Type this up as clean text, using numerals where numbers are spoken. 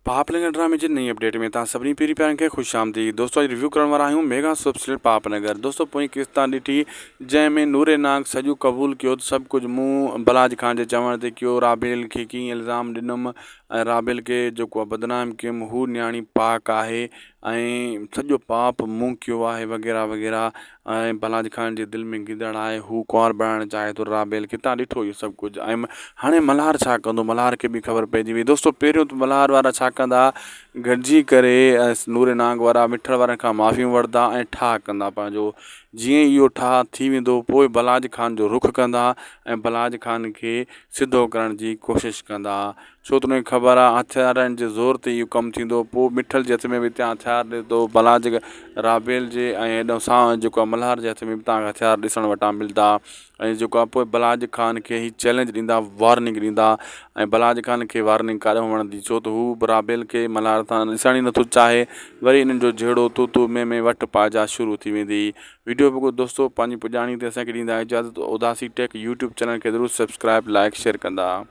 पापनगर ड्रामे जी नई अपडेट में तव्हां सभिनी पहिरीं प्यारनि खे ख़ुशि आमदीद। दोस्तों अॼु रिव्यू करण वारा आहियूं मेगा सुपरस्टार पापनगर। दोस्तों पोइ किस्तान ॾिठी जंहिंमें नूरे नाग सॼो क़बूल कयो त सभु कुझु मूं बलाज खान जे चवण ते कयो। राबेल खे कीअं इल्ज़ाम ॾिनुमि ऐं राबेल खे जेको आहे बदनाम कयुमि, हू न्याणी पाक आहे ऐं सॼो पाप मूं कयो आहे वग़ैरह वग़ैरह। ऐं बलाज खान जे दिलि में गिदड़ आहे, हू कुंवार बणाइणु चाहे थो राबेल खे। तव्हां ॾिठो इहो सभु कुझु। ऐं हाणे मल्हार छा कंदो, मल्हार खे बि ख़बर पइजी वई। दोस्तों पहिरियों त मल्हार वारा छा कंदा, गॾिजी करे नूरे नाग वारा मिठड़ वारनि खां माफ़ियूं वठंदा ऐं ठाह कंदा पंहिंजो। जीअं इहो ठाह थी वेंदो पोइ बलाज खान जो रुख़ कंदा ऐं बलाज खान खे सिधो करण जी कोशिशि कंदा। छो त उनखे ख़बर आहे हथियारनि जे ज़ोर ते इहो कमु थींदो। पोइ मिठल जे हथ में बि हितां हथियार ॾिए थो बलाज राबेल जे, ऐं हेॾो सां जेको आहे मल्हार जे हथ में बि तव्हांखे हथियार ॾिसण वटां मिलंदा। ऐं जेको आहे पोइ बलाज खान खे ई चैलेंज ॾींदा, वॉर्निंग ॾींदा। ऐं बलाज खान खे वॉर्निंग काॾे वणंदी, छो त हू राबेल खे मल्हार सां ॾिसण ई नथो चाहे। वरी इन्हनि जो जहिड़ो तू में वट पाइजा शुरू थी वेंदी। वीडियो पोइ दोस्तों पंहिंजी पुॼाणी ते असांखे ॾींदा इजाज़त। उदासी टेक यूट्यूब चैनल खे ज़रूरु सब्सक्राइब, लाइक, शेयर कंदा।